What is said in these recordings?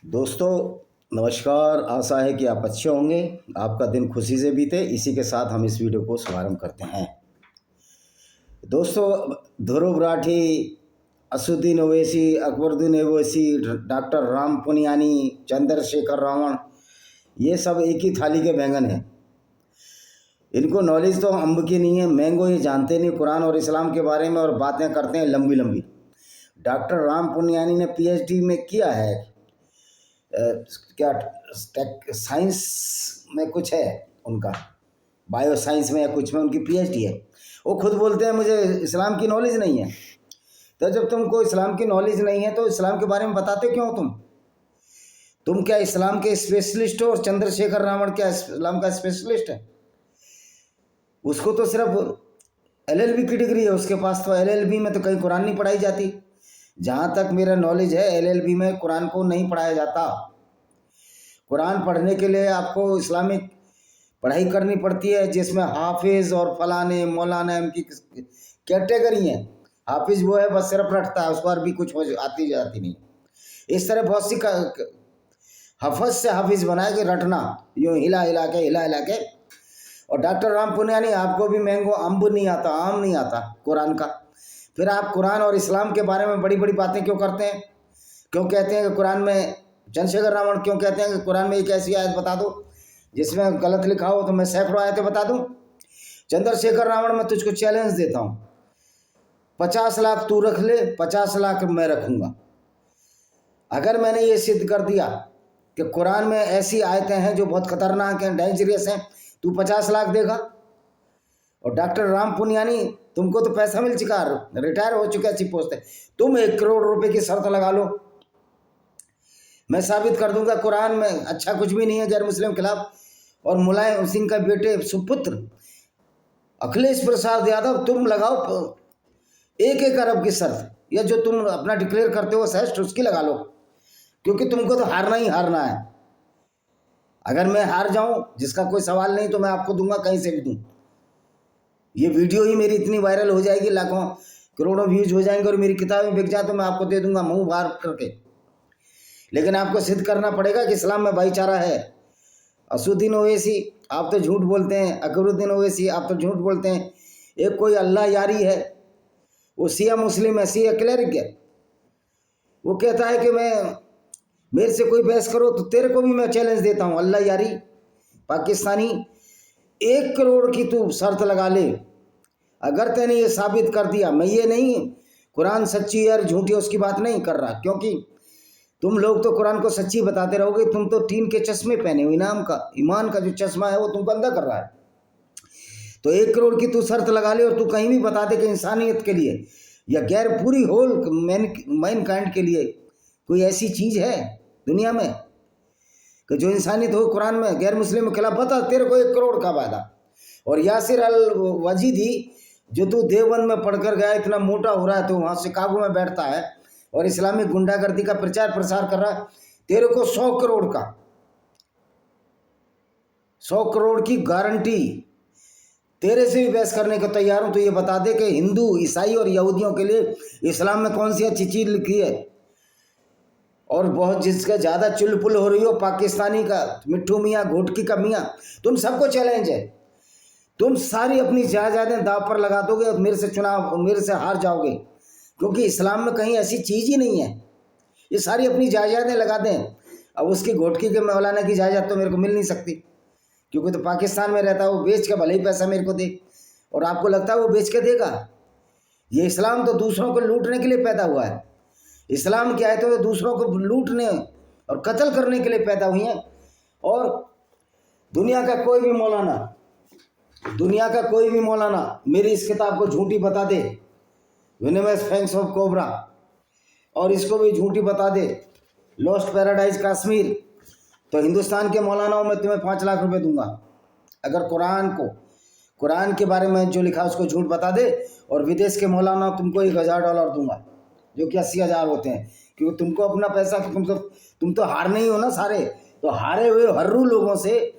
दोस्तों नमस्कार। आशा है कि आप अच्छे होंगे, आपका दिन खुशी से बीते। इसी के साथ हम इस वीडियो को शुभारंभ करते हैं। दोस्तों, ध्रुव राठी, असुद्दीन ओवैसी, अकबरुद्दीन ओवैसी, डॉक्टर राम पुनियानी, चंद्रशेखर रावण, ये सब एक ही थाली के बैंगन हैं। इनको नॉलेज तो अम्ब की नहीं है, मैंगो ये जानते नहीं कुरान और इस्लाम के बारे में, और बातें करते हैं लंबी लंबी। डॉक्टर राम पुनियानी ने पीएचडी में किया है, क्या साइंस में कुछ है उनका, बायो साइंस में या कुछ में उनकी पीएचडी है। वो खुद बोलते हैं मुझे इस्लाम की नॉलेज नहीं है। तो जब तुमको इस्लाम की नॉलेज नहीं है तो इस्लाम के बारे में बताते क्यों? तुम क्या इस्लाम के स्पेशलिस्ट हो? और चंद्रशेखर रावण क्या इस्लाम का स्पेशलिस्ट है? उसको तो सिर्फ एलएलबी की डिग्री है उसके पास, तो एलएलबी में तो कहीं कुरान नहीं पढ़ाई जाती। जहाँ तक मेरा नॉलेज है एलएलबी में कुरान को नहीं पढ़ाया जाता। कुरान पढ़ने के लिए आपको इस्लामिक पढ़ाई करनी पड़ती है, जिसमें हाफिज़ और फलाने मौलाना इनकी कैटेगरी हैं। हाफिज़ वो है बस सिर्फ रटता है, उस पर भी कुछ आती जाती नहीं। इस तरह बहुत सी हफज से हाफिज़ बनाए कि रटना यूँ हिला हिला के। और डॉक्टर राम पुनियानी, आपको भी मैंगो अम्ब नहीं आता, आम नहीं आता कुरान का, फिर आप कुरान और इस्लाम के बारे में बड़ी बड़ी बातें क्यों करते हैं? क्यों कहते हैं कि कुरान में, चंद्रशेखर रावण क्यों कहते हैं कि कुरान में एक ऐसी आयत बता दो जिसमें गलत लिखा हो तो मैं सैकड़ों आयतें बता दूं? चंद्रशेखर रावण, मैं तुझको चैलेंज देता हूं, 50 लाख तू रख ले, 50 लाख मैं रखूंगा। अगर मैंने ये सिद्ध कर दिया कि कुरान में ऐसी आयतें हैं जो बहुत खतरनाक हैं, डेंजरियस हैं, तू 50 लाख देगा। और डॉक्टर राम पुनियानी, तुमको तो पैसा मिल चुका, रिटायर हो चुका, अच्छी पोस्ट है, तुम 1 करोड़ रुपए की शर्त लगा लो, मैं साबित कर दूंगा कुरान में अच्छा कुछ भी नहीं है गैर मुस्लिम खिलाफ। और मुलायम सिंह का बेटे सुपुत्र अखिलेश प्रसाद यादव, तुम लगाओ 1 अरब की शर्त, या जो तुम अपना डिक्लेयर करते हो सेस्ट, उसकी लगा लो, क्योंकि तुमको तो हारना ही हारना है। अगर मैं हार जाऊं, जिसका कोई सवाल नहीं, तो मैं आपको दूंगा, कहीं से भी दूं। ये वीडियो ही मेरी इतनी वायरल हो जाएगी, लाखों करोड़ों व्यूज हो जाएंगे, और मेरी किताबें बिक जाए तो मैं आपको दे दूंगा मुंह बाहर करके। लेकिन आपको सिद्ध करना पड़ेगा कि इस्लाम में भाईचारा है। असुद्दीन ओवैसी, आप तो झूठ बोलते हैं। अकबरुद्दीन ओवैसी, आप तो झूठ बोलते हैं। एक कोई अल्लाह यारी है, वो शिया मुस्लिम है, शिया क्लरिक है, वो कहता है कि मेरे से कोई बहस करो तो तेरे को भी मैं चैलेंज देता हूँ। अल्लाह यारी पाकिस्तानी, 1 करोड़ की तू शर्त लगा ले, अगर तैने ये साबित कर दिया, मैं ये नहीं कुरान सच्ची है और झूठी है उसकी बात नहीं कर रहा, क्योंकि तुम लोग तो कुरान को सच्ची बताते रहोगे, तुम तो टीन के चश्मे पहने हो, ईमान का जो चश्मा है वो तुमको अंधा कर रहा है। तो 1 करोड़ की तू शर्त लगा ले, और तू कहीं भी बता दे कि इंसानियत के लिए या गैर पूरी होल मैन काइंड के लिए कोई ऐसी चीज़ है दुनिया में कि जो इंसानियत हो कुरान में गैर मुस्लिम के खिलाफ, बता, तेरे को 1 करोड़ का वादा। और यासिर अल वजीदी, जो तू देवबंद में पढ़कर गया, इतना मोटा हो रहा है, तो वहाँ शिकागो में बैठता है और इस्लामिक गुंडागर्दी का प्रचार प्रसार कर रहा है, तेरे को 100 करोड़ का, 100 करोड़ की गारंटी, तेरे से भी बहस करने को तैयार हूं। तो ये बता दे कि हिंदू, ईसाई और यहूदियों के लिए इस्लाम में कौन सी अच्छी चीज लिखी है? और बहुत जिसका ज़्यादा चुलपुल हो रही हो पाकिस्तानी का मिट्ठू मियाँ, घोटकी का मियाँ, तुम सबको चैलेंज है, तुम सारी अपनी जायदादें दाव पर लगा दोगे और मेरे से हार जाओगे, क्योंकि इस्लाम में कहीं ऐसी चीज़ ही नहीं है। ये सारी अपनी जायदादें लगा दें, अब उसकी घोटकी के मौलाना की जायदाद तो मेरे को मिल नहीं सकती, क्योंकि तो पाकिस्तान में रहता है, वो बेच के भले ही पैसा मेरे को दे, और आपको लगता है वो बेच के देगा? ये इस्लाम तो दूसरों को लूटने के लिए पैदा हुआ है। इस्लाम क्या है तो दूसरों को लूटने और कत्ल करने के लिए पैदा हुई हैं। और दुनिया का कोई भी मौलाना मेरी इस किताब को झूठी बता दे, विनिमस फैंक्स ऑफ कोबरा, और इसको भी झूठी बता दे, लॉस्ट पैराडाइज कश्मीर, तो हिंदुस्तान के मौलानाओं में तुम्हें 5 लाख रुपए दूंगा अगर कुरान के बारे में जो लिखा उसको झूठ बता दे। और विदेश के मौलाना तुमको $1000 दूंगा, जो कि 80,000 होते हैं, क्योंकि तुमको अपना पैसा, तुम तो हारने ही हो ना सारे, तो हारे हुए हर्रू लोगों से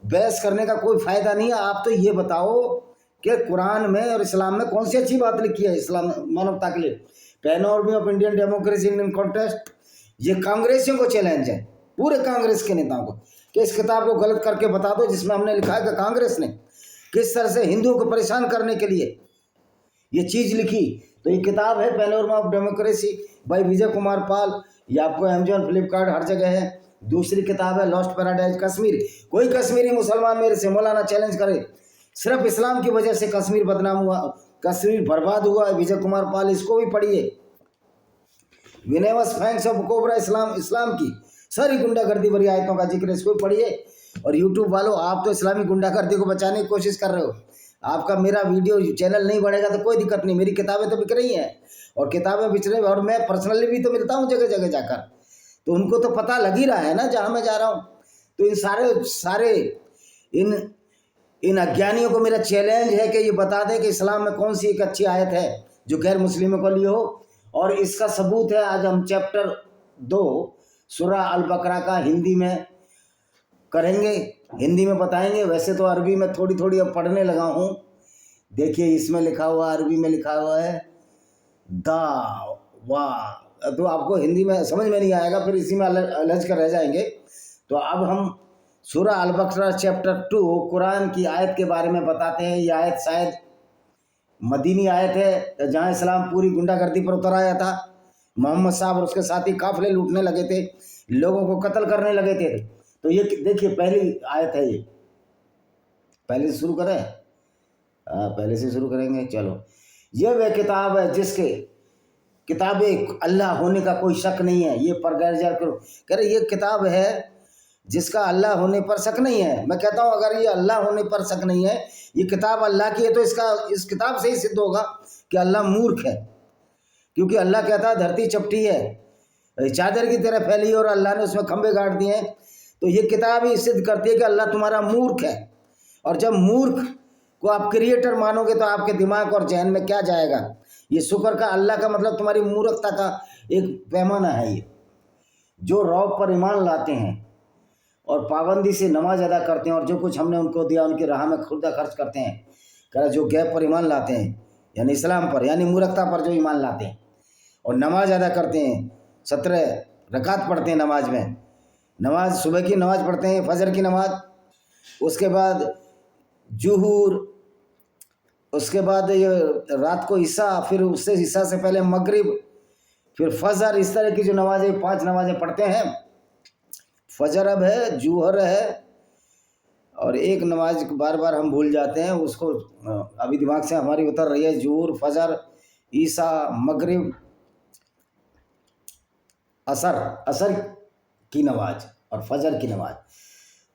बहस करने का कोई फायदा नहीं है। आप तो ये बताओ कि कुरान में और इस्लाम में कौन सी अच्छी बात लिखी है इस्लाम मानवता के लिए? Panorama of Indian democracy in contest, ये कांग्रेसियों को चैलेंज है, पूरे कांग्रेस के नेताओं को, कि इस किताब को गलत करके बता दो जिसमें हमने लिखा है कि कांग्रेस ने किस तरह से हिंदुओं को परेशान करने के लिए ये चीज़ लिखी। तो ये किताब है panorama of democracy bye Vijay Kumar Pal, ये आपको अमेजॉन फ्लिपकार्ट हर जगह है। दूसरी किताब है लॉस्ट पैराडाइज कश्मीर। कोई कश्मीरी मुसलमान मेरे से मौलाना चैलेंज करे, सिर्फ इस्लाम की वजह से कश्मीर बदनाम हुआ, कश्मीर बर्बाद हुआ, विजय कुमार पाल, इसको भी पढ़िए। विनेवस फैंक्स ऑफ कोबरा, इस्लाम की सारी गुंडागर्दी भरी आयतों का जिक्र, इसको भी पढ़िए। और यूट्यूब वालों, आप तो इस्लामी गुंडागर्दी को बचाने की कोशिश कर रहे हो, आपका मेरा वीडियो चैनल नहीं बढ़ेगा तो कोई दिक्कत नहीं, मेरी किताबें तो बिक रही हैं और किताबें बिक रही, और मैं पर्सनली भी तो मिलता हूँ जगह जगह जाकर, तो उनको तो पता लग ही रहा है ना जहाँ मैं जा रहा हूँ। तो इन सारे इन अज्ञानियों को मेरा चैलेंज है कि ये बता दें कि इस्लाम में कौन सी एक अच्छी आयत है जो गैर मुस्लिमों को लिए हो। और इसका सबूत है, आज हम चैप्टर 2 सूरा अल बकरा का हिंदी में करेंगे, हिंदी में बताएंगे। वैसे तो अरबी में थोड़ी थोड़ी अब पढ़ने लगा हूँ। देखिए इसमें लिखा हुआ, अरबी में लिखा हुआ है दा वाह, तो आपको हिंदी में समझ में नहीं आएगा, फिर इसी में अलझ कर रह जाएंगे। तो अब हम सूरा अल बकरा चैप्टर 2 कुरान की आयत के बारे में बताते हैं। ये आयत शायद मदीनी आयत है, जहाँ इस्लाम पूरी गुंडागर्दी पर उतर आया था। मोहम्मद साहब और उसके साथी काफिले लूटने लगे थे, लोगों को कत्ल करने लगे थे। तो ये देखिए पहली आयत है, ये पहले से शुरू करें, पहले से शुरू करेंगे। चलो, ये वह किताब है जिसके किताब अल्लाह होने का कोई शक नहीं है। ये परगैरजार कह रहे ये किताब है जिसका अल्लाह होने पर शक नहीं है। मैं कहता हूँ अगर ये अल्लाह होने पर शक नहीं है, ये किताब अल्लाह की है, तो इस किताब से ही सिद्ध होगा कि अल्लाह मूर्ख है। क्योंकि अल्लाह कहता है धरती चपटी है, चादर की तरह फैली और अल्लाह ने उसमें खंभे गाड़ दिए हैं। तो ये किताब ही सिद्ध करती है कि अल्लाह तुम्हारा मूर्ख है। और जब मूर्ख को आप क्रिएटर मानोगे तो आपके दिमाग और जहन में क्या जाएगा? ये शुक्र का अल्लाह का मतलब तुम्हारी मूर्खता का एक पैमाना है। ये जो रौब पर ईमान लाते हैं और पाबंदी से नमाज अदा करते हैं और जो कुछ हमने उनको दिया उनकी राह में खुदा खर्च करते हैं, कह जो गैब पर ईमान लाते हैं यानी इस्लाम पर, यानी मूर्खता पर जो ईमान लाते हैं और नमाज अदा करते हैं, 17 रकात पढ़ते हैं नमाज में, नमाज सुबह की नमाज पढ़ते हैं, फजर की नमाज, उसके बाद जुहूर, उसके बाद ये रात को ईसा, फिर उससे ईसा से पहले मगरिब, फिर फजर, इस तरह की जो नमाजें 5 नमाजें पढ़ते हैं। फजर अब है, जुहर है, और एक नमाज बार बार हम भूल जाते हैं, उसको अभी दिमाग से हमारी उतर रही है। जुहर, फजर, ईसा, मगरिब, असर की नमाज और फजर की नमाज।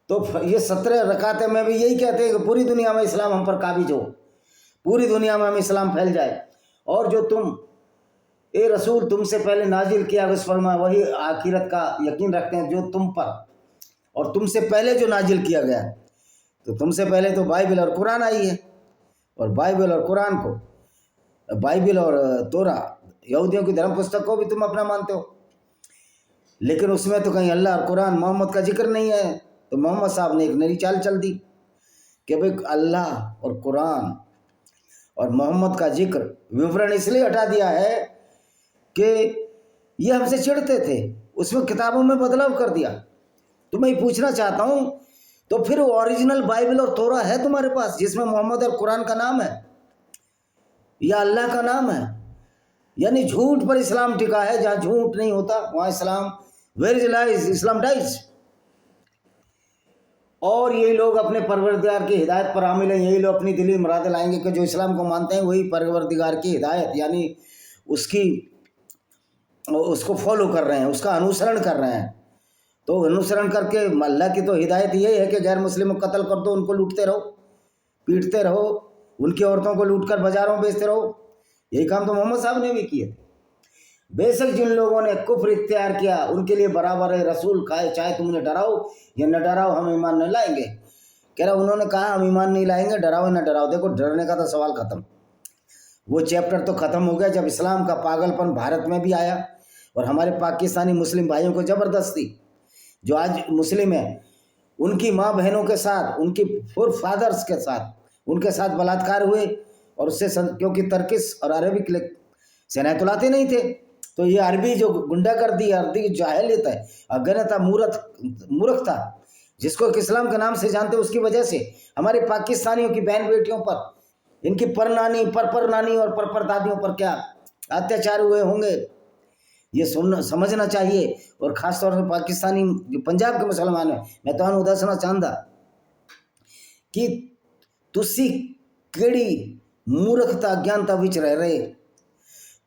तो ये 17 रकातें में भी यही कहते हैं कि पूरी दुनिया में इस्लाम हम पर काबिज हो, पूरी दुनिया में हम इस्लाम फैल जाए, और जो तुम ए रसूल तुमसे पहले नाजिल किया उस पर वही आखिरत का यकीन रखते हैं जो तुम पर, और तुमसे पहले जो नाजिल किया गया, तो तुमसे पहले तो बाइबल और कुरान आई है, और बाइबल और कुरान को, बाइबल और तोरा यहूदियों की धर्म पुस्तक को भी तुम अपना मानते हो, लेकिन उसमें तो कहीं अल्लाह और कुरान मोहम्मद का जिक्र नहीं है। तो मोहम्मद साहब ने एक नई चाल चल दी कि भाई अल्लाह और कुरान और मोहम्मद का जिक्र विवरण इसलिए हटा दिया है कि ये हमसे चिढ़ते थे, उसमें किताबों में बदलाव कर दिया। तो मैं पूछना चाहता हूँ, तो फिर ओरिजिनल बाइबल और तोरा है तुम्हारे पास जिसमें मोहम्मद और कुरान का नाम है या अल्लाह का नाम है? यानी झूठ पर इस्लाम टिका है, जहाँ झूठ नहीं होता वहाँ इस्लाम, वेयर इज लाइज इस्लाम डाइज। और यही लोग अपने परवरदिगार की हिदायत पर आमिल हैं, यही लोग अपनी दिली मुराद लाएंगे कि जो इस्लाम को मानते हैं वही परवरदिगार की हिदायत यानी उसको फॉलो कर रहे हैं, उसका अनुसरण कर रहे हैं। तो अनुसरण करके अल्लाह की तो हिदायत यही है कि गैर मुस्लिमों को कत्ल कर दो, उनको लूटते रहो, पीटते रहो, उनकी औरतों को लूट कर बाजारों में बेचते रहो। यही काम तो मोहम्मद साहब ने भी किए थे। बेशक जिन लोगों ने कुफ्र इख्तियार किया उनके लिए बराबर है, रसूल खाए चाहे तुम उन्हें डराओ या न डराओ हम ईमान नहीं लाएंगे। कह रहा उन्होंने कहा हम ईमान नहीं लाएंगे, डराओ न डराओ। देखो डरने का तो सवाल खत्म, वो चैप्टर तो ख़त्म हो गया जब इस्लाम का पागलपन भारत में भी आया और हमारे पाकिस्तानी मुस्लिम भाइयों को ज़बरदस्ती, जो आज मुस्लिम है, उनकी माँ बहनों के साथ, उनकी फोर फादर्स के साथ, उनके साथ बलात्कार हुए। और उससे क्योंकि तर्किस और अरबिक सेनातुलाते नहीं थे, तो ये अरबी जो गुंडागर्दी, अरबी जाहिलियत है, अज्ञानता, मूर्खता, जिसको इस्लाम के नाम से जानते उसकी वजह से हमारे पाकिस्तानियों की बहन बेटियों पर, इनकी परनानी, परनानी और परदादियों पर क्या अत्याचार हुए होंगे, ये समझना चाहिए। और ख़ास तौर से पाकिस्तानी जो पंजाब के मुसलमान हैं, मैं तो दसना चाहता कि तुसी केड़ी मूर्खता अज्ञानता विच रह रहे,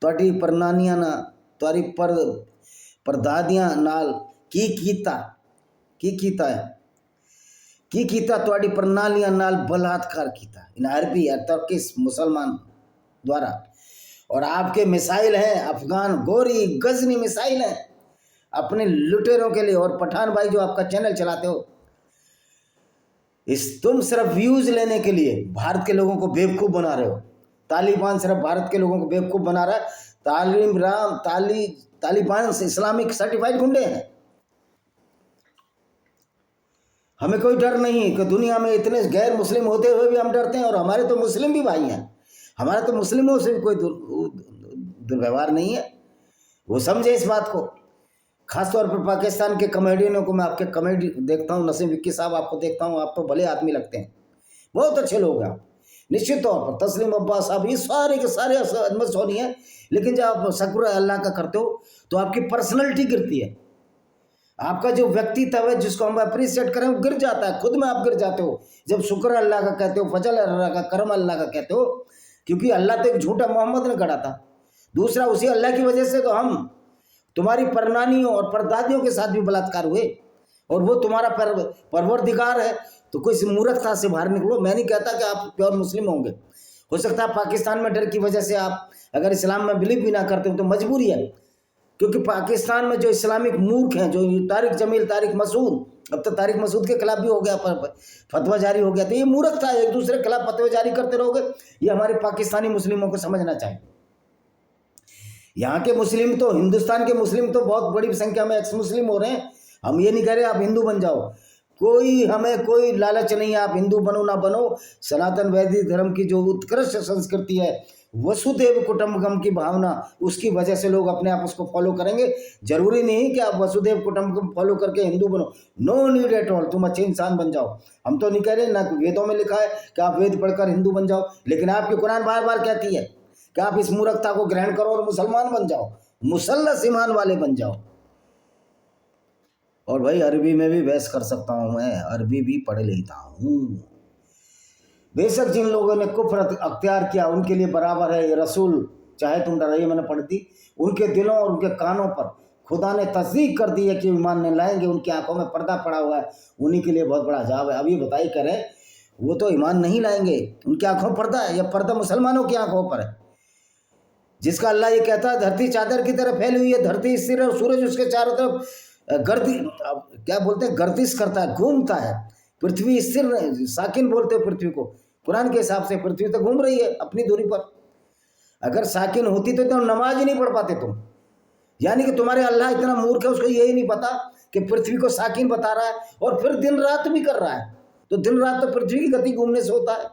तुहाडी परनानियां ना, तुहारी परदादियां नाल की कीता है, की कीता तुहाडी प्रणालियां नाल बलात्कार कीता इन अरबी तुर्किश मुसलमान द्वारा। और आपके मिसाइल हैं अफगान गोरी गजनी मिसाइल हैं अपने लुटेरों के लिए। और पठान भाई जो आपका चैनल चलाते हो, तुम सिर्फ व्यूज लेने के लिए भारत के लोगों को बेवकूफ़ बना रहे हो। तालिबान सिर्फ भारत के लोगों को बेवकूफ़ बना रहा है। तालिबान से इस्लामिक सर्टिफाइड गुंडे हैं। हमें कोई डर नहीं कि दुनिया में इतने गैर मुस्लिम होते हुए भी हम डरते हैं, और हमारे तो मुस्लिम भी भाई हैं, हमारा तो मुस्लिमों से कोई दुर्व्यवहार नहीं है। वो समझे इस बात को। खासतौर पर पाकिस्तान के कॉमेडियनों को मैं आपके कॉमेडी देखता हूँ, नसीम विक्की साहब आपको देखता हूँ, आप तो भले आदमी लगते हैं, बहुत अच्छे लोग हैं आप, निश्चित तौर पर। तस्लीम अब्बास साहब, ये सारे के सारे अहमद सोनी है, लेकिन जब आप शुक्र अल्लाह का करते हो तो आपकी पर्सनैलिटी गिरती है, आपका जो व्यक्तित्व है जिसको हम अप्रिशिएट करें वो गिर जाता है, खुद में आप गिर जाते हो जब शुक्र अल्लाह का कहते हो, फजल अल्लाह का, करम अल्लाह का कहते हो। क्योंकि अल्लाह तो एक झूठा मोहम्मद ने गढ़ा था, दूसरा उसी अल्लाह की वजह से तो हम तुम्हारी परनानियों और परदादियों के साथ भी बलात्कार हुए, और वो तुम्हारा परवरदिगार है। तो कोई मूर्खता से बाहर निकलो। मैं नहीं कहता कि आप प्योर मुस्लिम होंगे, हो सकता है पाकिस्तान में डर की वजह से आप अगर इस्लाम में बिलीव भी ना करते हो तो मजबूरी है, क्योंकि पाकिस्तान में जो इस्लामिक मूर्ख हैं, जो तारिक जमील, तारिक मसूद, अब तो तारिक मसूद के खिलाफ भी हो गया फतवा जारी हो गया, तो ये मूर्खता है, एक दूसरे के खिलाफ फतवा जारी करते रहोगे। ये हमारे पाकिस्तानी मुस्लिमों को समझना चाहिए। यहाँ के मुस्लिम तो, हिंदुस्तान के मुस्लिम तो बहुत बड़ी संख्या में एक्स मुस्लिम हो रहे हैं। हम ये नहीं कह रहे आप हिंदू बन जाओ, हमें कोई लालच नहीं है, आप हिंदू बनो ना बनो। सनातन वैदिक धर्म की जो उत्कृष्ट संस्कृति है, वसुदेव कुटुंबकम की भावना, उसकी वजह से लोग अपने आप उसको फॉलो करेंगे। जरूरी नहीं कि आप वसुदेव कुटुंबकम फॉलो करके हिंदू बनो, नो नीड एट ऑल, तुम अच्छे इंसान बन जाओ। हम तो नहीं कह रहे, ना वेदों में लिखा है कि आप वेद पढ़कर हिंदू बन जाओ, लेकिन आपकी कुरान बार बार कहती है कि आप इस मूर्खता को ग्रहण करो और मुसलमान बन जाओ, मुसल्लस ईमान वाले बन जाओ। और भाई अरबी में भी बहस कर सकता हूँ, मैं अरबी भी पढ़ लेता हूँ। बेशक जिन लोगों ने कुफ्र अख्तियार किया उनके लिए बराबर है ये रसूल, चाहे तुम डराइए, मैंने पढ़ दी, उनके दिलों और उनके कानों पर खुदा ने तस्दीक कर दी है कि ईमान नहीं लाएंगे, उनकी आंखों में पर्दा पड़ा हुआ है, उन्हीं के लिए बहुत बड़ा अजाब है। अब ये बताइए करें, वो तो ईमान नहीं लाएंगे, उनकी आंखों में पर्दा है, या पर्दा मुसलमानों की आंखों पर है, जिसका अल्लाह ये कहता है धरती चादर की तरह फैली हुई है, धरती स्थिर है और सूरज उसके चारों तरफ क्या बोलते हैं, गर्दिश करता है, घूमता है। पृथ्वी स्थिर नहीं, साकिन बोलते हो पृथ्वी को, कुरान के हिसाब से पृथ्वी तो घूम रही है अपनी दूरी पर। अगर साकिन होती तो तुम नमाज ही नहीं पढ़ पाते तुम। यानी कि तुम्हारे अल्लाह इतना मूर्ख है, उसको यही नहीं पता कि पृथ्वी को साकिन बता रहा है और फिर दिन रात भी कर रहा है। तो दिन रात तो पृथ्वी की गति घूमने से होता है।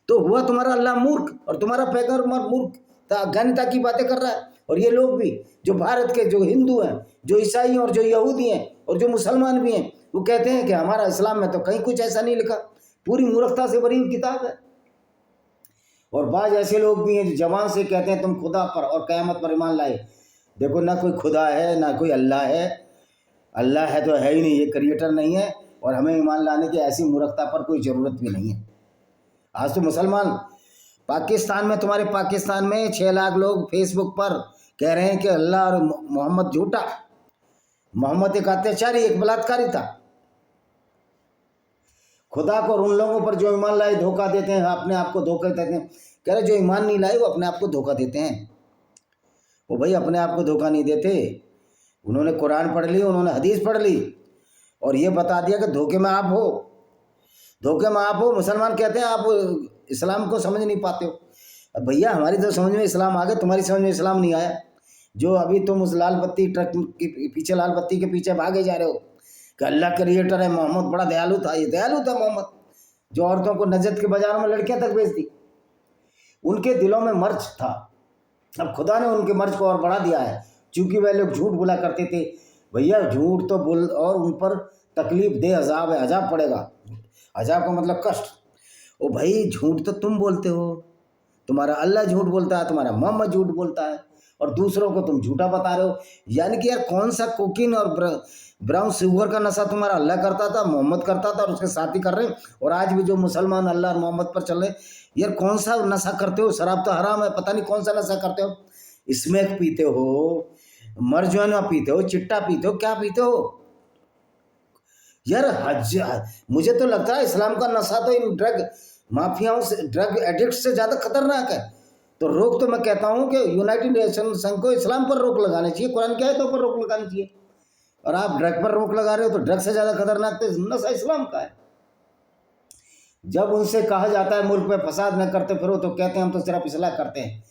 तो हुआ तुम्हारा अल्लाह मूर्ख और तुम्हारा पैगंबर मूर्ख, अज्ञानता की बातें कर रहा है। और ये लोग भी जो भारत के जो हिंदू हैं, जो ईसाई और जो यहूदी हैं और जो मुसलमान भी हैं, वो कहते हैं कि हमारा इस्लाम में तो कहीं कुछ ऐसा नहीं लिखा, पूरी मूर्खता से भरी किताब है। और बाज ऐसे लोग भी हैं जो जवान से कहते हैं तुम खुदा पर और क़यामत पर ईमान लाए। देखो, ना कोई खुदा है ना कोई अल्लाह है, अल्लाह है तो है ही नहीं, ये क्रिएटर नहीं है, और हमें ईमान लाने की ऐसी मूर्खता पर कोई ज़रूरत भी नहीं है। आज तो मुसलमान पाकिस्तान में, तुम्हारे पाकिस्तान में 6 लाख लोग फेसबुक पर कह रहे हैं कि अल्लाह और मोहम्मद झूठा, मोहम्मद एक अत्याचारी, एक बलात्कारी था। खुदा को और उन लोगों पर जो ईमान लाए धोखा देते हैं, अपने आप को धोखा देते हैं। कह रहे जो ईमान नहीं लाए वो अपने आप को धोखा देते हैं। वो भाई अपने आप को धोखा नहीं देते, उन्होंने कुरान पढ़ ली, उन्होंने हदीस पढ़ ली और ये बता दिया कि धोखे में आप हो, धोखे में आप हो। मुसलमान कहते हैं आप इस्लाम को समझ नहीं पाते हो। अब भैया हमारी तो समझ में इस्लाम आ गया, तुम्हारी समझ में इस्लाम नहीं आया। जो अभी तुम उस लाल बत्ती ट्रक के पीछे, लाल बत्ती के पीछे भागे जा रहे हो कि अल्लाह क्रिएटर है, मोहम्मद बड़ा दयालु था। ये दयालु था मोहम्मद, जो औरतों को नजद के बाजारों में लड़कियां तक बेच दी। उनके दिलों में मर्ज था, अब खुदा ने उनके मर्ज को और बढ़ा दिया है। चूंकि वह लोग झूठ बोला करते थे। भैया झूठ तो बोल और उन पर तकलीफ दे अजाब है, अजाब पड़ेगा। अजाब का मतलब कष्ट। ओ भाई झूठ तो तुम बोलते हो, तुम्हारा अल्लाह झूठ बोलता है, तुम्हारा मोहम्मद झूठ बोलता है, और दूसरों को तुम झूठा बता रहे हो। यानी कि यार कौन सा कोकीन और ब्राउन शुगर का नशा तुम्हारा अल्लाह करता था, मोहम्मद करता था, और उसके साथी कर रहे हैं। और आज भी जो मुसलमान अल्लाह और मोहम्मद पर चल रहे, यार कौन सा नशा करते हो? शराब तो हराम है, पता नहीं कौन सा नशा करते हो। स्मैक पीते हो, मरजुआना पीते हो, चिट्टा पीते हो, क्या पीते हो यार? मुझे तो लगता है इस्लाम का नशा तो इन ड्रग माफियाओं से, ड्रग एडिक्ट से ज़्यादा खतरनाक है। तो रोक तो मैं कहता हूँ कि यूनाइटेड नेशन संघ को इस्लाम पर रोक लगानी चाहिए, कुरान की आयतों पर रोक लगानी चाहिए। और आप ड्रग पर रोक लगा रहे हो, तो ड्रग से ज़्यादा खतरनाक तो नशा इस्लाम का है। जब उनसे कहा जाता है मुल्क में फसाद न करते फिरो, तो कहते हैं हम तो सिर्फ इस्लाह करते हैं।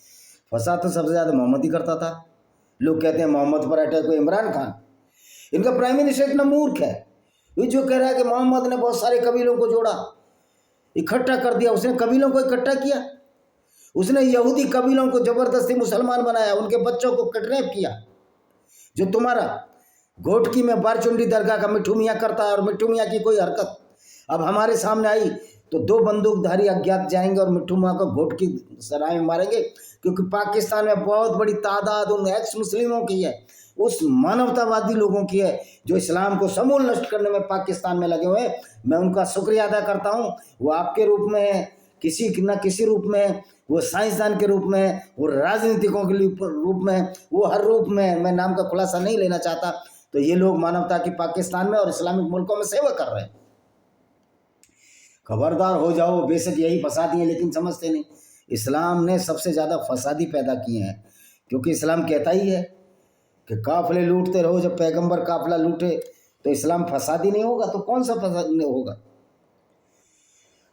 फसाद तो सबसे ज़्यादा मोहम्मद ही करता था। लोग कहते हैं मोहम्मद पर अटैक हुआ, इमरान खान। इनका प्राइम मिनिस्टर इतना मूर्ख है, ये जो कह रहा है कि मोहम्मद ने बहुत सारे कबीलों को जोड़ा, इकट्ठा कर दिया। उसने कबीलों को इकट्ठा किया, उसने यहूदी कबीलों को जबरदस्ती मुसलमान बनाया, उनके बच्चों को किडनैप किया। जो तुम्हारा घोटकी में बारचुंडी दरगाह का मिट्ठू मियाँ करता है, और मिट्ठू मियाँ की कोई हरकत अब हमारे सामने आई तो 2 बंदूकधारी अज्ञात जाएंगे और मिट्ठू मियाँ को घोटकी सराय में मारेंगे। क्योंकि पाकिस्तान में बहुत बड़ी तादाद उन एक्स मुस्लिमों की है, उस मानवतावादी लोगों की है जो इस्लाम को समूल नष्ट करने में पाकिस्तान में लगे हुए हैं। मैं उनका शुक्रिया अदा करता हूँ। वो आपके रूप में है, किसी न किसी रूप में, वो साइंसदान के रूप में, वो राजनीतिकों के रूप में, वो हर रूप में, मैं नाम का खुलासा नहीं लेना चाहता। तो ये लोग मानवता की पाकिस्तान में और इस्लामिक मुल्कों में सेवा कर रहे हैं। खबरदार हो जाओ। बेशक यही फसादी है, लेकिन समझते नहीं। इस्लाम ने सबसे ज़्यादा फसादी पैदा किए हैं, क्योंकि इस्लाम कहता ही है कि काफिले लूटते रहो। जब पैगंबर काफिला लूटे तो इस्लाम फसादी नहीं होगा, तो कौन सा फसादी नहीं होगा?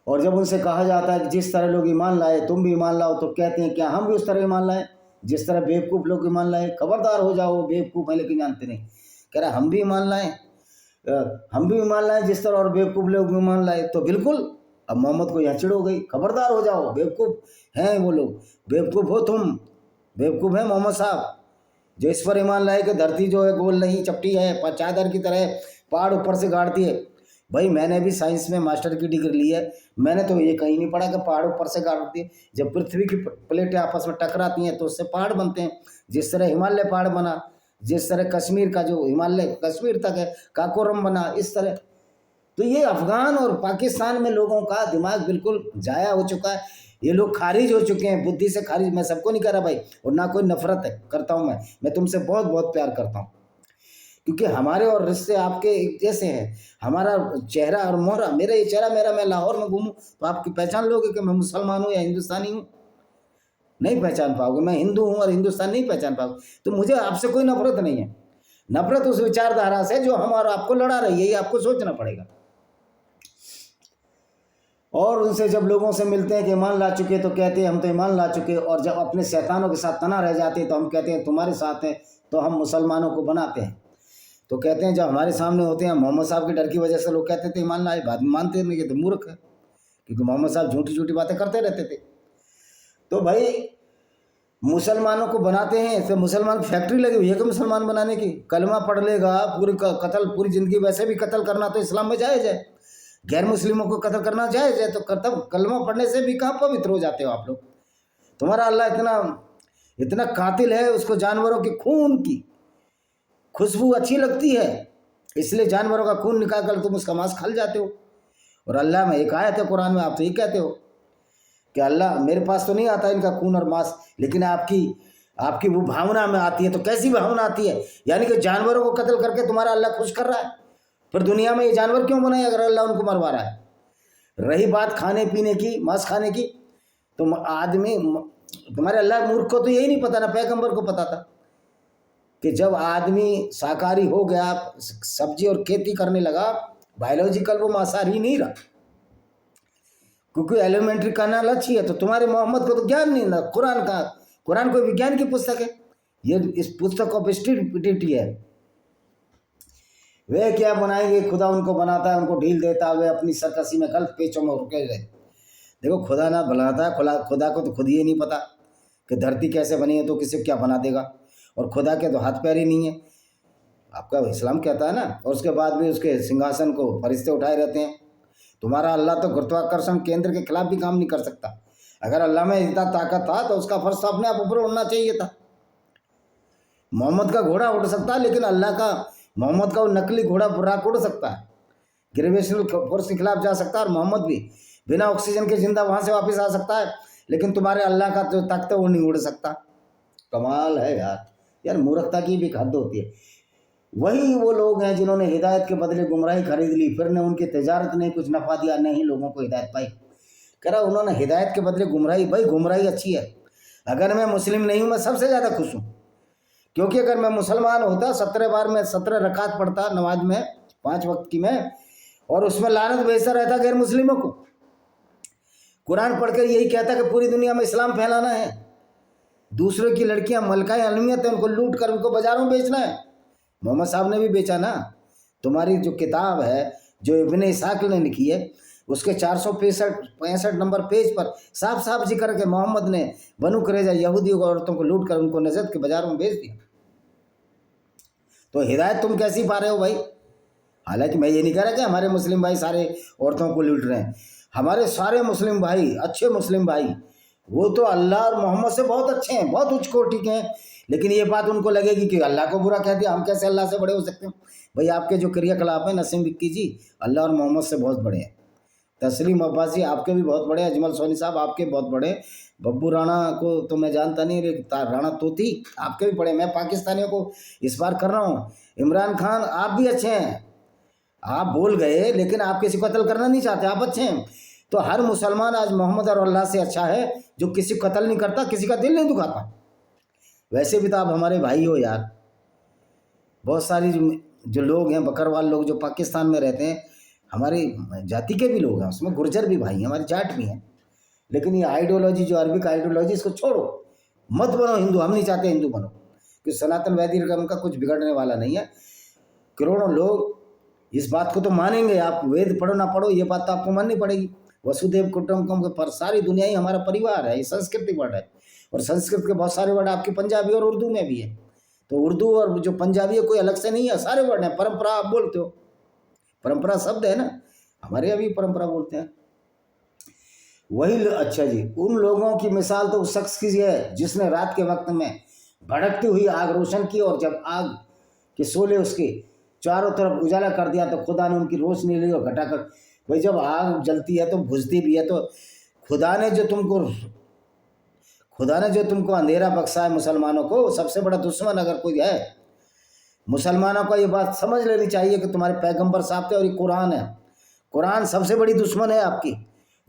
और जब उनसे कहा जाता है कि जिस तरह लोग ईमान लाए तुम भी ईमान लाओ, तो कहते हैं क्या हम भी उस तरह ईमान लाए जिस तरह बेवकूफ़ लोग ईमान लाए? खबरदार हो जाओ, बेवकूफ़ है लेकिन जानते नहीं। कह रहा हम भी ईमान लाएँ, हम भी ईमान लाएँ जिस तरह और बेवकूफ़ लोग ईमान लाए। तो बिल्कुल अब मोहम्मद को यहाँ चिढ़ हो गई। खबरदार हो जाओ, बेवकूफ़ हैं वो लोग, बेवकूफ़ हो तुम, बेवकूफ़ हैं मोहम्मद साहब जो इस पर ईमान लाए कि धरती जो है गोल नहीं चपटी है, चादर की तरह पहाड़ ऊपर से गाड़ती है। भाई मैंने भी साइंस में मास्टर की डिग्री ली है, मैंने तो ये कहीं नहीं पढ़ा कि पहाड़ ऊपर से गाड़ती है। जब पृथ्वी की प्लेटें आपस में टकराती हैं तो उससे पहाड़ बनते हैं। जिस तरह हिमालय पहाड़ बना, जिस तरह कश्मीर का जो हिमालय कश्मीर तक है काकोरम बना, इस तरह। तो ये अफगान और पाकिस्तान में लोगों का दिमाग बिल्कुल जाया हो चुका है। ये लोग खारिज हो चुके हैं, बुद्धि से खारिज। मैं सबको नहीं कह रहा भाई, और ना कोई नफरत है करता हूँ। मैं तुमसे बहुत बहुत प्यार करता हूँ, क्योंकि हमारे और रिश्ते आपके एक जैसे हैं। हमारा चेहरा और मोहरा, मेरा ये चेहरा मेरा, मैं लाहौर में घूमूँ तो आपकी पहचान लोगे कि मैं मुसलमान हूँ या हिंदुस्तानी हूँ? नहीं पहचान पाओगे। मैं हिंदू हूँ और हिंदुस्तान नहीं पहचान पाओगे। तो मुझे आपसे कोई नफरत नहीं है। नफरत उस विचारधारा से जो हम और आपको लड़ा रही है, ये आपको सोचना पड़ेगा। और उनसे जब लोगों से मिलते हैं कि ईमान ला चुके, तो कहते हैं हम तो ईमान ला चुके। और जब अपने शैतानों के साथ तना रह जाते हैं तो हम कहते हैं तुम्हारे साथ हैं, तो हम मुसलमानों को बनाते हैं। तो कहते हैं जब हमारे सामने होते हैं, मोहम्मद साहब के डर की वजह से लोग कहते थे ईमान लाए, बाद में मानते नहीं, कहते मूर्ख है, क्योंकि मोहम्मद साहब झूठी झूठी बातें करते रहते थे। तो भाई मुसलमानों को बनाते हैं, तो मुसलमान की फैक्ट्री लगी हुई है कि मुसलमान बनाने की। कलमा पढ़ लेगा, पूरी कत्ल, पूरी ज़िंदगी वैसे भी कत्ल करना तो इस्लाम में जायज़ है, गैर मुस्लिमों को कत्ल करना जायज़ है। तो कलमा पढ़ने से भी कहाँ पवित्र हो जाते हो आप लोग? तुम्हारा अल्लाह इतना इतना कातिल है, उसको जानवरों के खून की खुशबू अच्छी लगती है, इसलिए जानवरों का खून निकाल कर तुम उसका मांस खा जाते हो। और अल्लाह में एक आयत है कुरान में, आप तो ये कहते हो कि अल्लाह मेरे पास तो नहीं आता इनका खून और मांस, लेकिन आपकी वो भावना में आती है। तो कैसी भावना आती है? यानी कि जानवरों को कत्ल करके तुम्हारा अल्लाह खुश कर रहा है। फिर दुनिया में ये जानवर क्यों बनाए अगर अल्लाह उनको मरवा रहा है? रही बात खाने पीने की, मांस खाने की, तो आदमी, तुम्हारे अल्लाह मूर्ख को तो यही नहीं पता, ना पैगंबर को पता था कि जब आदमी शाकाहारी हो गया, सब्जी और खेती करने लगा, बायोलॉजिकल वो मांसाहारी नहीं रहा, क्योंकि एलिमेंट्री करना अच्छी है। तो तुम्हारे मोहम्मद को तो ज्ञान नहीं ना कुरान का। कुरान कोई विज्ञान की पुस्तक है? ये इस पुस्तक ऑफ स्टुपिडिटी है। वे क्या बनाएंगे? खुदा उनको बनाता है, उनको ढील देता है, वे अपनी सरकशी में गलत पेचों में रुके गए। देखो खुदा ना बनाता है, खुदा को तो खुद ही नहीं पता कि धरती कैसे बनी है, तो किसे क्या बना देगा। और खुदा के तो हाथ पैर ही नहीं है, आपका इस्लाम कहता है ना। और उसके बाद भी उसके सिंहासन को फरिश्ते उठाए रहते हैं। तुम्हारा अल्लाह तो गुरुत्वाकर्षण केंद्र के खिलाफ भी काम नहीं कर सकता। अगर अल्लाह में इतना ताकत था तो उसका फर्श तो अपने आप ऊपर उड़ना चाहिए था। मोहम्मद का घोड़ा उड़ सकता है, लेकिन अल्लाह का, मोहम्मद का वो नकली घोड़ा बुर्राक उड़ सकता है, ग्रेविटेशनल फोर्स के खिलाफ जा सकता है, और मोहम्मद भी बिना ऑक्सीजन के जिंदा वहाँ से वापस आ सकता है। लेकिन तुम्हारे अल्लाह का जो तख्त है वो नहीं उड़ सकता। कमाल है यार, यार मूर्खता की भी हद होती है। वही वो लोग हैं जिन्होंने हिदायत के बदले गुमराही खरीद ली, फिर ने उनकी तजारत ने कुछ नफा दिया, नहीं लोगों को हिदायत पाई। कह रहा उन्होंने हिदायत के बदले गुमराही। भाई गुमराही अच्छी है। अगर मैं मुस्लिम नहीं हूँ, मैं सबसे ज़्यादा खुश हूँ, क्योंकि अगर मैं मुसलमान होता 17 बार में 17 रकात पढ़ता नमाज में 5 वक्त की में, और उसमें लानत भेजता रहता गैर मुस्लिमों को। कुरान पढ़कर यही कहता कि पूरी दुनिया में इस्लाम फैलाना है, दूसरों की लड़कियां मलकाएं अलमियत है, उनको लूट कर उनको बाजारों में बेचना है। मोहम्मद साहब ने भी बेचा ना। तुम्हारी जो किताब है जो इब्ने इसाक ने लिखी है, उसके 465 नंबर पेज पर साफ साफ जिक्र के मोहम्मद ने बनु कुरैज़ा यहूदी औरतों को लूट कर उनको नजद के बाजारों में बेच दिया। तो हिदायत तुम कैसी पा रहे हो भाई? हालांकि मैं ये नहीं कह रहा कि हमारे मुस्लिम भाई सारे औरतों को लूट रहे हैं। हमारे सारे मुस्लिम भाई, अच्छे मुस्लिम भाई, वो तो अल्लाह और मोहम्मद से बहुत अच्छे हैं, बहुत उच्च कोटि के हैं। लेकिन ये बात उनको लगेगी कि अल्लाह को बुरा कह दिया, हम कैसे अल्लाह से बड़े हो सकते हैं? भाई आपके जो क्रियाकलाप हैं नसीम विक्की जी, अल्लाह और मोहम्मद से बहुत बड़े हैं। तस्लीम अब्बासी आपके भी बहुत बड़े, अजमल सोनी साहब आपके बहुत बड़े, बब्बू राणा को तो मैं जानता नहीं, लेकिन राणा तोती आपके भी बड़े। मैं पाकिस्तानियों को इस बार कर रहा हूँ, इमरान खान आप भी अच्छे हैं, आप बोल गए लेकिन आप किसी को कत्ल करना नहीं चाहते, आप अच्छे हैं। तो हर मुसलमान आज मोहम्मद और अल्लाह से अच्छा है जो किसी को कत्ल नहीं करता, किसी का दिल नहीं दुखाता। वैसे भी तो आप हमारे भाई हो यार। बहुत सारी जो लोग हैं बकरवाल लोग जो पाकिस्तान में रहते हैं, हमारी जाति के भी लोग हैं, उसमें गुर्जर भी भाई हैं, हमारी जाट भी हैं। लेकिन ये आइडियोलॉजी जो अरबिक आइडियोलॉजी, इसको छोड़ो, मत बनो हिंदू। हम नहीं चाहते हिंदू बनो, क्योंकि सनातन वैदिक धर्म का कुछ बिगड़ने वाला नहीं है। करोड़ों लोग इस बात को तो मानेंगे, आप वेद पढ़ो ना पढ़ो ये बात तो आपको माननी पड़ेगी। वसुदेव कुटुंबकम के पर सारी दुनिया ही हमारा परिवार है, ये संस्कृति वर्ड है। और संस्कृत के बहुत सारे वर्ड आपकी पंजाबी और उर्दू में भी है। तो उर्दू और जो पंजाबी है कोई अलग से नहीं है, सारे वर्ड हैं। परंपरा आप बोलते हो, परंपरा शब्द है ना, हमारे अभी परंपरा बोलते हैं वही। अच्छा जी, उन लोगों की मिसाल तो उस शख्स की है जिसने रात के वक्त में भड़कती हुई आग रोशन की, और जब आग के शोले उसके चारों तरफ उजाला कर दिया तो खुदा ने उनकी रोशनी ली और घटाकर। भाई जब आग जलती है तो बुझती भी है, तो खुदा ने जो तुमको अंधेरा बख्शा है मुसलमानों को, सबसे बड़ा दुश्मन अगर कोई है मुसलमानों को, ये बात समझ लेनी चाहिए कि तुम्हारे पैगंबर साहब थे और ये कुरान है। कुरान सबसे बड़ी दुश्मन है आपकी,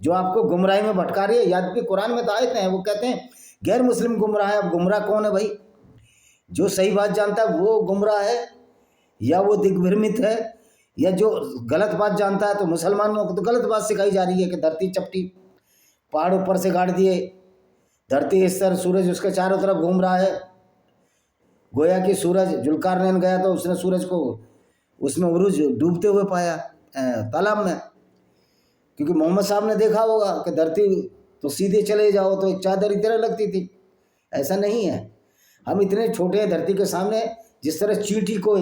जो आपको गुमराही में भटका रही है। याद भी कुरान में तो आयत हैं, वो कहते हैं गैर मुस्लिम गुमराह है। अब गुमराह कौन है भाई? जो सही बात जानता है वो गुमराह है, या वो दिग्भ्रमित है, या जो गलत बात जानता है। तो मुसलमानों को तो गलत बात सिखाई जा रही है कि धरती चपटी, पहाड़ ऊपर से गाड़ दिए, धरती इस तरह, सूरज उसके चारों तरफ घूम रहा है। गोया कि सूरज जुल्कारनैन गया तो उसने सूरज को उसमें उरूज डूबते हुए पाया तालाब में, क्योंकि मोहम्मद साहब ने देखा होगा कि धरती तो सीधे चले जाओ तो एक चादर की तरह लगती थी। ऐसा नहीं है, हम इतने छोटे हैं धरती के सामने। जिस तरह चींटी को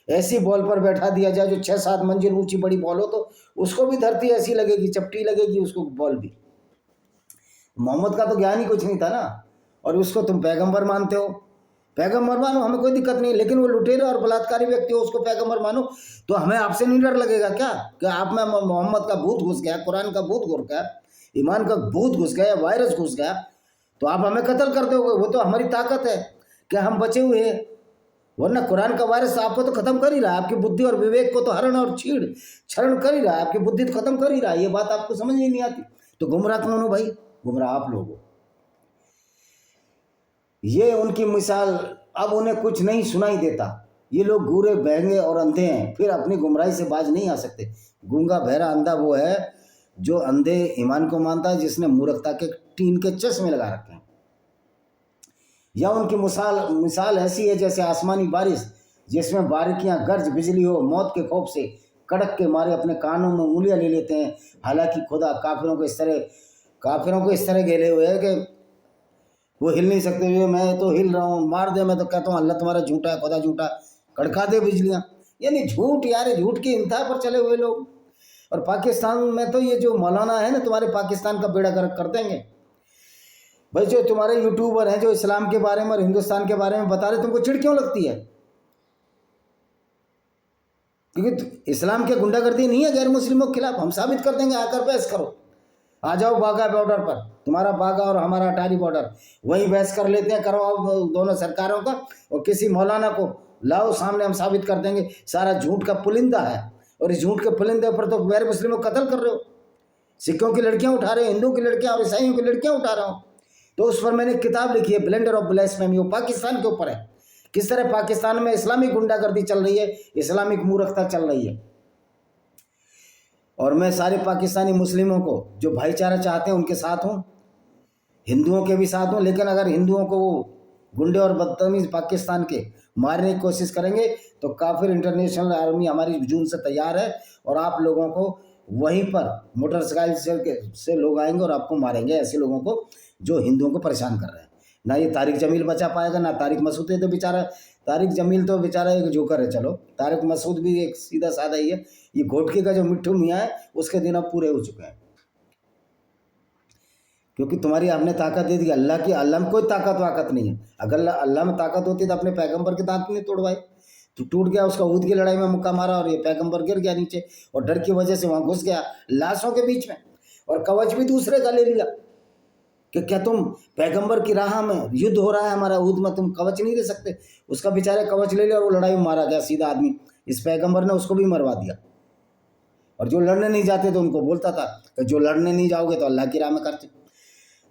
ऐसी बॉल पर बैठा दिया जाए जो 6-7 मंजिल ऊंची बड़ी बॉल हो, तो उसको भी धरती ऐसी लगेगी, चपटी लगेगी उसको बॉल भी। मोहम्मद का तो ज्ञान ही कुछ नहीं था ना, और उसको तुम पैगंबर मानते हो। पैगंबर मानो, हमें कोई दिक्कत नहीं, लेकिन वो लुटेरे और बलात्कारी व्यक्ति हो उसको पैगंबर मानो, तो हमें आपसे नहीं डर लगेगा क्या कि आप में मोहम्मद का भूत घुस गया, कुरान का भूत घुस गया, ईमान का भूत घुस गया, वायरस घुस गया, तो आप हमें कत्ल कर दोगे? वो तो हमारी ताकत है कि हम बचे हुए हैं, वरना कुरान का वायरस आपको तो खत्म कर ही रहा है। आपकी बुद्धि और विवेक को तो हरण और क्षरण कर ही रहा है, आपकी बुद्धि तो खत्म कर ही रहा है। ये बात आपको समझ ही नहीं आती। तो गुमराह कौन हो भाई? गुमराह आप लोग हो। ये उनकी मिसाल, अब उन्हें कुछ नहीं सुनाई देता। ये लोग गूरे बहंगे और अंधे हैं, फिर अपनी गुमराही से बाज नहीं आ सकते। गूंगा बहरा अंधा वो है जो अंधे ईमान को मानता है, जिसने मूर्खता के टीन के चश्मे लगा रखे हैं। या उनकी मिसाल ऐसी है जैसे आसमानी बारिश जिसमें बारीकियां गर्ज बिजली हो, मौत के खौफ से कड़क के मारे अपने कानों में उंगलियां ले लेते हैं। हालांकि खुदा काफिरों को इस तरह घेरे हुए है कि वो हिल नहीं सकते, जो मैं तो हिल रहा हूँ, मार दे मैं तो कहता हूँ अल्लाह तुम्हारा झूठा है, खुदा झूठा, कड़का दे बिजलियाँ। यानी झूठ यार, झूठ की इंतहा पर चले हुए लोग। और पाकिस्तान में तो ये जो मौलाना है ना, तुम्हारे पाकिस्तान का बेड़ा गर्क कर देंगे भाई। जो तुम्हारे यूट्यूबर हैं जो इस्लाम के बारे में और हिंदुस्तान के बारे में बता रहे, तुमको चिढ़ क्यों लगती है? क्योंकि इस्लाम के गुंडागर्दी नहीं है गैर मुस्लिमों के खिलाफ, हम साबित कर देंगे, आकर बहस करो। आ जाओ बाघा बॉर्डर पर, तुम्हारा बाघा और हमारा अटारी बॉर्डर, वहीं बहस कर लेते हैं, करवाओ दोनों सरकारों का, और किसी मौलाना को लाओ सामने, हम साबित कर देंगे सारा झूठ का पुलिंदा है। और इस झूठ के पुलिंदे पर तो गैर मुस्लिमों को कत्ल कर रहे हो, सिखों की लड़कियां उठा रहे हो, हिंदुओं की लड़कियां और ईसाइयों की लड़कियां उठा रहा हूँ। तो उस पर मैंने किताब लिखी है, ब्लेंडर ऑफ ब्लास्फेमी, वो पाकिस्तान के ऊपर है, किस तरह पाकिस्तान में इस्लामिक गुंडागर्दी चल रही है, इस्लामिक मूर्खता चल रही है। और मैं सारे पाकिस्तानी मुस्लिमों को जो भाईचारा चाहते हैं उनके साथ हूँ, हिंदुओं के भी साथ हूँ। लेकिन अगर हिंदुओं को वो गुंडे और बदतमीज पाकिस्तान के मारने की कोशिश करेंगे तो काफिर इंटरनेशनल आर्मी हमारी जून से तैयार है, और आप लोगों को वहीं पर मोटरसाइकिल से लोग आएंगे और आपको मारेंगे, ऐसे लोगों को जो हिंदुओं को परेशान कर रहे हैं। ना ये तारिक जमील बचा पाएगा, ना तारिक मसूद है, तो बेचारा तारिक जमील तो बेचारा एक जोकर है, चलो तारिक मसूद भी एक सीधा साधा ही है। ये घोटके का जो मिट्ठू मियाँ है उसके दिन अब पूरे हो चुके हैं, क्योंकि तुम्हारी हमने ताकत दे दी। अल्लाह की, अल्लाह में कोई ताकत वाकत नहीं है। अगर अल्लाह में ताकत होती तो अपने पैगंबर के दांत नहीं तोड़वाए, तो टूट गया उसका, ऊद की लड़ाई में मुक्का मारा और ये पैगंबर गिर गया नीचे, और डर की वजह से वहाँ घुस गया लाशों के बीच में, और कवच भी दूसरे का ले लिया कि क्या तुम पैगंबर की राह में, युद्ध हो रहा है हमारा ऊद में, तुम कवच नहीं दे सकते। उसका बेचारे कवच ले लिया और वो लड़ाई में मारा गया सीधा आदमी। इस पैगंबर ने उसको भी मरवा दिया। और जो लड़ने नहीं जाते तो उनको बोलता था कि जो लड़ने नहीं जाओगे तो अल्लाह की राह में करते।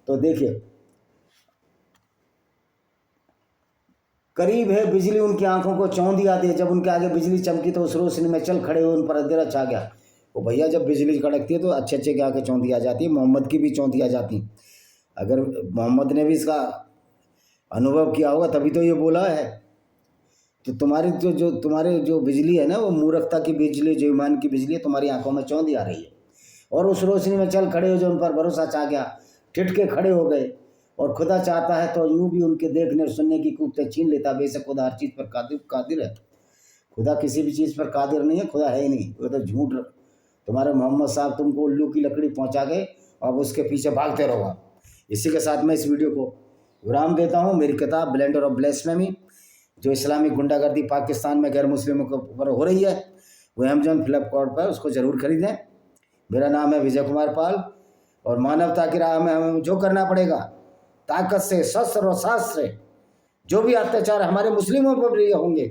तो देखिए, करीब है बिजली उनकी आंखों को चौंधी आती है, जब उनके आगे बिजली चमकी तो उस रोशनी में चल खड़े हुए, उन पर अंधेरा छा गया। वो भैया जब बिजली कड़कती है तो अच्छे अच्छे के आगे चौंधी आ जाती है, मोहम्मद की भी चौंधी आ जाती है। अगर मोहम्मद ने भी इसका अनुभव किया होगा तभी तो ये बोला है। तो तुम्हारे जो बिजली है ना, वो मूर्खता की बिजली, जो ईमान की बिजली है, तुम्हारी आंखों में चौंधी आ रही है। और उस रोशनी में चल खड़े हो जो उन पर भरोसा छा गया, टिटके खड़े हो गए। और खुदा चाहता है तो यूं भी उनके देखने और सुनने की कुव्वतें छीन लेता। बेशक खुदा हर चीज़ पर कादिर है। खुदा किसी भी चीज़ पर कादिर नहीं है, खुदा है ही नहीं, वो तो झूठ। तुम्हारे मोहम्मद साहब तुमको उल्लू की लकड़ी पहुंचा गए, अब उसके पीछे भागते रहो आप। इसी के साथ मैं इस वीडियो को विराम देता हूँ। मेरी किताब ब्लेंडर ऑफ ब्लास्फेमी, जो इस्लामिक गुंडागर्दी पाकिस्तान में गैर मुस्लिमों के ऊपर हो रही है, वो अमेजॉन फ्लिपकार्ट पर उसको ज़रूर खरीदें। मेरा नाम है विजय कुमार पाल, और मानवता की राह में हमें जो करना पड़ेगा, ताकत से, शस्त्र और शास्त्र से, जो भी अत्याचार हमारे मुस्लिमों पर भी होंगे,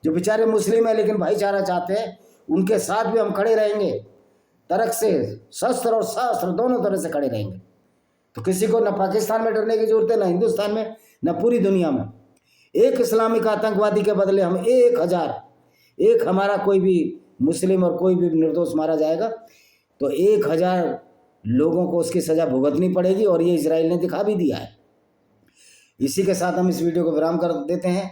जो बेचारे मुस्लिम हैं लेकिन भाईचारा चाहते हैं, उनके साथ भी हम खड़े रहेंगे। तर्क से, शस्त्र और शास्त्र दोनों तरह से खड़े रहेंगे। तो किसी को न पाकिस्तान में डरने की जरूरत है, न हिंदुस्तान में, न पूरी दुनिया में। एक इस्लामिक आतंकवादी के बदले हम 1000, एक हमारा कोई भी मुस्लिम और कोई भी निर्दोष मारा जाएगा तो 1000 लोगों को उसकी सज़ा भुगतनी पड़ेगी, और ये इजराइल ने दिखा भी दिया है। इसी के साथ हम इस वीडियो को विराम कर देते हैं।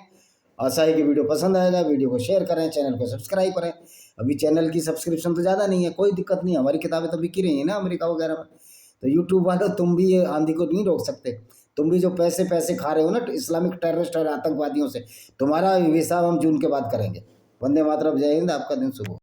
आशा है कि वीडियो पसंद आएगा। वीडियो को शेयर करें, चैनल को सब्सक्राइब करें। अभी चैनल की सब्सक्रिप्शन तो ज़्यादा नहीं है, कोई दिक्कत नहीं है, हमारी किताबें तो बिकी रही हैं ना अमेरिका वगैरह में। तो यूट्यूब वालों, तुम भी ये आंधी को नहीं रोक सकते। तुम भी जो पैसे खा रहे हो ना इस्लामिक टेररिस्ट और आतंकवादियों से, तुम्हारा हिसाब हम जून के बाद करेंगे। वंदे मातरम, जय हिंद, आपका दिन शुभ हो।